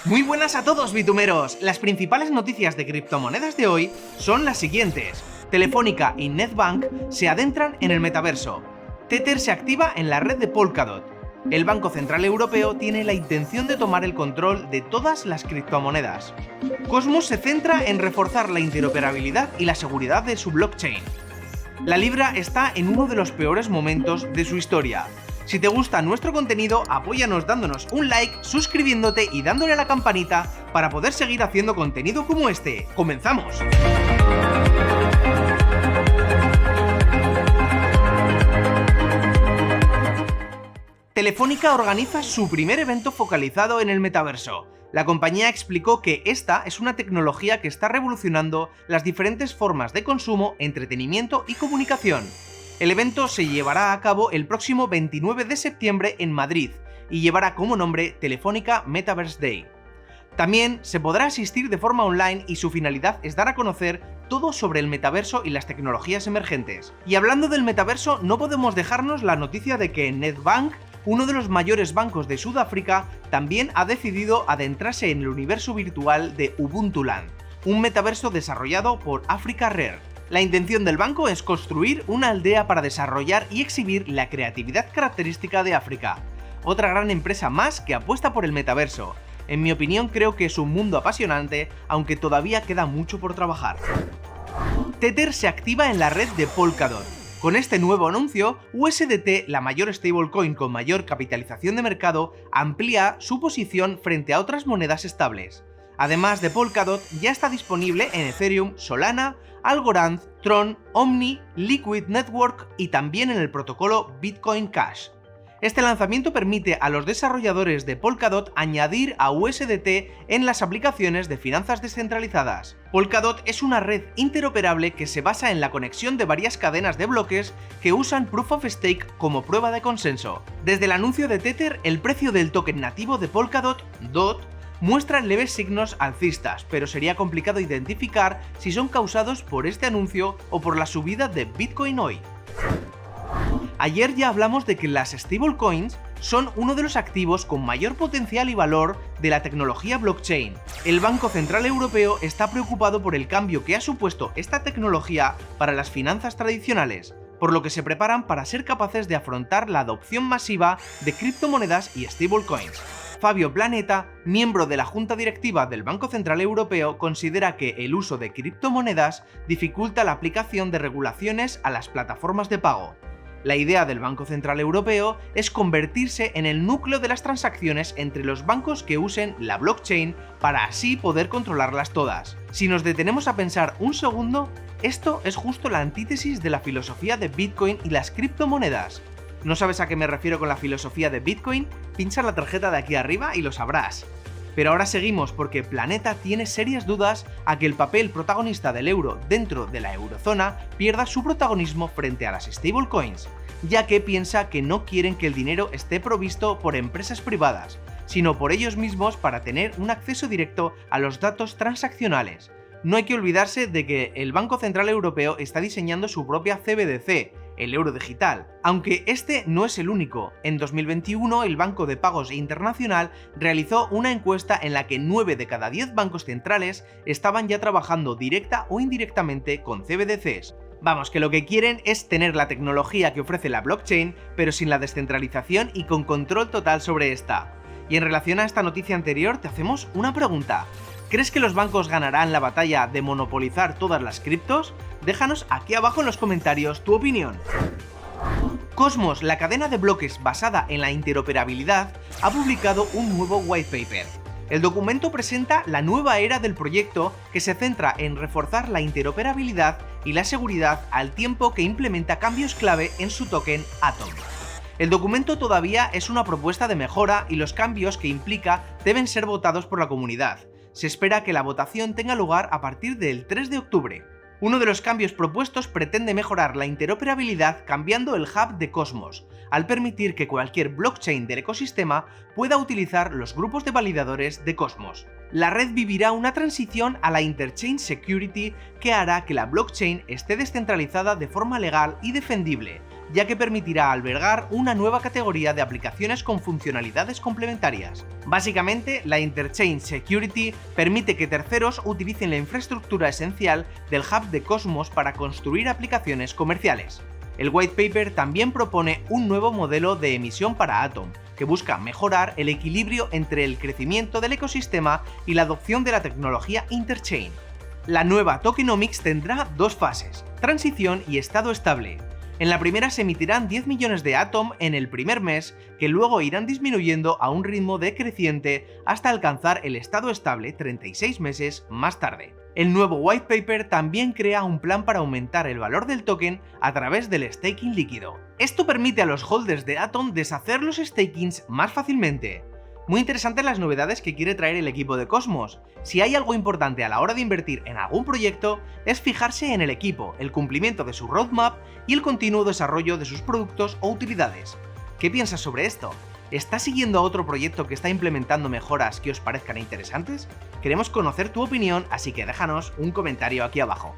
Muy buenas a todos, bitumeros. Las principales noticias de criptomonedas de hoy son las siguientes. Telefónica y Netbank se adentran en el metaverso. Tether se activa en la red de Polkadot. El Banco Central Europeo tiene la intención de tomar el control de todas las criptomonedas. Cosmos se centra en reforzar la interoperabilidad y la seguridad de su blockchain. La libra está en uno de los peores momentos de su historia. Si te gusta nuestro contenido, apóyanos dándonos un like, suscribiéndote y dándole a la campanita para poder seguir haciendo contenido como este. ¡Comenzamos! Telefónica organiza su primer evento focalizado en el metaverso. La compañía explicó que esta es una tecnología que está revolucionando las diferentes formas de consumo, entretenimiento y comunicación. El evento se llevará a cabo el próximo 29 de septiembre en Madrid y llevará como nombre Telefónica Metaverse Day. También se podrá asistir de forma online y su finalidad es dar a conocer todo sobre el metaverso y las tecnologías emergentes. Y hablando del metaverso, no podemos dejarnos la noticia de que Netbank, uno de los mayores bancos de Sudáfrica, también ha decidido adentrarse en el universo virtual de Ubuntu Land, un metaverso desarrollado por Africa Rare. La intención del banco es construir una aldea para desarrollar y exhibir la creatividad característica de África. Otra gran empresa más que apuesta por el metaverso. En mi opinión, creo que es un mundo apasionante, aunque todavía queda mucho por trabajar. Tether se activa en la red de Polkadot. Con este nuevo anuncio, USDT, la mayor stablecoin con mayor capitalización de mercado, amplía su posición frente a otras monedas estables. Además de Polkadot, ya está disponible en Ethereum, Solana, Algorand, Tron, Omni, Liquid Network y también en el protocolo Bitcoin Cash. Este lanzamiento permite a los desarrolladores de Polkadot añadir a USDT en las aplicaciones de finanzas descentralizadas. Polkadot es una red interoperable que se basa en la conexión de varias cadenas de bloques que usan Proof of Stake como prueba de consenso. Desde el anuncio de Tether, el precio del token nativo de Polkadot, DOT, muestra leves signos alcistas, pero sería complicado identificar si son causados por este anuncio o por la subida de Bitcoin hoy. Ayer ya hablamos de que las stablecoins son uno de los activos con mayor potencial y valor de la tecnología blockchain. El Banco Central Europeo está preocupado por el cambio que ha supuesto esta tecnología para las finanzas tradicionales, por lo que se preparan para ser capaces de afrontar la adopción masiva de criptomonedas y stablecoins. Fabio Planeta, miembro de la Junta Directiva del Banco Central Europeo, considera que el uso de criptomonedas dificulta la aplicación de regulaciones a las plataformas de pago. La idea del Banco Central Europeo es convertirse en el núcleo de las transacciones entre los bancos que usen la blockchain para así poder controlarlas todas. Si nos detenemos a pensar un segundo, esto es justo la antítesis de la filosofía de Bitcoin y las criptomonedas. ¿No sabes a qué me refiero con la filosofía de Bitcoin? Pincha la tarjeta de aquí arriba y lo sabrás. Pero ahora seguimos porque Planeta tiene serias dudas a que el papel protagonista del euro dentro de la eurozona pierda su protagonismo frente a las stablecoins, ya que piensa que no quieren que el dinero esté provisto por empresas privadas, sino por ellos mismos para tener un acceso directo a los datos transaccionales. No hay que olvidarse de que el Banco Central Europeo está diseñando su propia CBDC, el euro digital, aunque este no es el único. En 2021 el Banco de Pagos Internacional realizó una encuesta en la que 9 de cada 10 bancos centrales estaban ya trabajando directa o indirectamente con CBDCs. Vamos, que lo que quieren es tener la tecnología que ofrece la blockchain, pero sin la descentralización y con control total sobre esta. Y en relación a esta noticia anterior, te hacemos una pregunta. ¿Crees que los bancos ganarán la batalla de monopolizar todas las criptos? Déjanos aquí abajo en los comentarios tu opinión. Cosmos, la cadena de bloques basada en la interoperabilidad, ha publicado un nuevo white paper. El documento presenta la nueva era del proyecto que se centra en reforzar la interoperabilidad y la seguridad al tiempo que implementa cambios clave en su token Atom. El documento todavía es una propuesta de mejora y los cambios que implica deben ser votados por la comunidad. Se espera que la votación tenga lugar a partir del 3 de octubre. Uno de los cambios propuestos pretende mejorar la interoperabilidad cambiando el hub de Cosmos, al permitir que cualquier blockchain del ecosistema pueda utilizar los grupos de validadores de Cosmos. La red vivirá una transición a la Interchain Security que hará que la blockchain esté descentralizada de forma legal y defendible, ya que permitirá albergar una nueva categoría de aplicaciones con funcionalidades complementarias. Básicamente, la Interchain Security permite que terceros utilicen la infraestructura esencial del hub de Cosmos para construir aplicaciones comerciales. El white paper también propone un nuevo modelo de emisión para Atom, que busca mejorar el equilibrio entre el crecimiento del ecosistema y la adopción de la tecnología Interchain. La nueva tokenomics tendrá dos fases: transición y estado estable. En la primera se emitirán 10 millones de Atom en el primer mes, que luego irán disminuyendo a un ritmo decreciente hasta alcanzar el estado estable 36 meses más tarde. El nuevo white paper también crea un plan para aumentar el valor del token a través del staking líquido. Esto permite a los holders de Atom deshacer los stakings más fácilmente. Muy interesantes las novedades que quiere traer el equipo de Cosmos. Si hay algo importante a la hora de invertir en algún proyecto, es fijarse en el equipo, el cumplimiento de su roadmap y el continuo desarrollo de sus productos o utilidades. ¿Qué piensas sobre esto? ¿Estás siguiendo a otro proyecto que está implementando mejoras que os parezcan interesantes? Queremos conocer tu opinión, así que déjanos un comentario aquí abajo.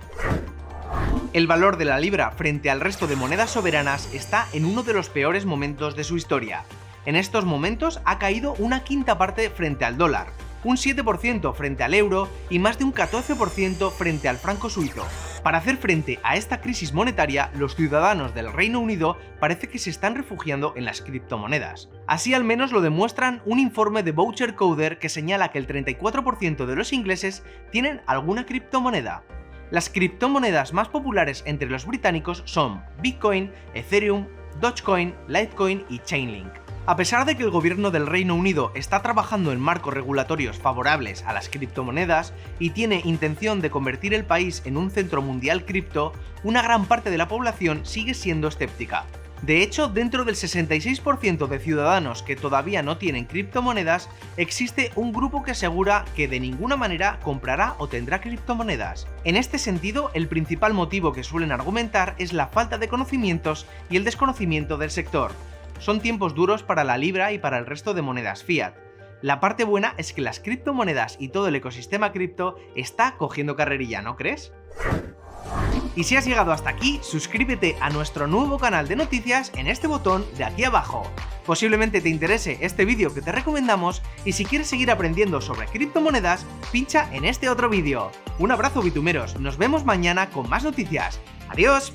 El valor de la libra frente al resto de monedas soberanas está en uno de los peores momentos de su historia. En estos momentos ha caído una quinta parte frente al dólar, un 7% frente al euro y más de un 14% frente al franco suizo. Para hacer frente a esta crisis monetaria, los ciudadanos del Reino Unido parece que se están refugiando en las criptomonedas. Así al menos lo demuestran un informe de Voucher Coder que señala que el 34% de los ingleses tienen alguna criptomoneda. Las criptomonedas más populares entre los británicos son Bitcoin, Ethereum, Dogecoin, Litecoin y Chainlink. A pesar de que el gobierno del Reino Unido está trabajando en marcos regulatorios favorables a las criptomonedas y tiene intención de convertir el país en un centro mundial cripto, una gran parte de la población sigue siendo escéptica. De hecho, dentro del 66% de ciudadanos que todavía no tienen criptomonedas, existe un grupo que asegura que de ninguna manera comprará o tendrá criptomonedas. En este sentido, el principal motivo que suelen argumentar es la falta de conocimientos y el desconocimiento del sector. Son tiempos duros para la libra y para el resto de monedas fiat. La parte buena es que las criptomonedas y todo el ecosistema cripto está cogiendo carrerilla, ¿no crees? Y si has llegado hasta aquí, suscríbete a nuestro nuevo canal de noticias en este botón de aquí abajo. Posiblemente te interese este vídeo que te recomendamos y si quieres seguir aprendiendo sobre criptomonedas, pincha en este otro vídeo. Un abrazo bitumeros, nos vemos mañana con más noticias. ¡Adiós!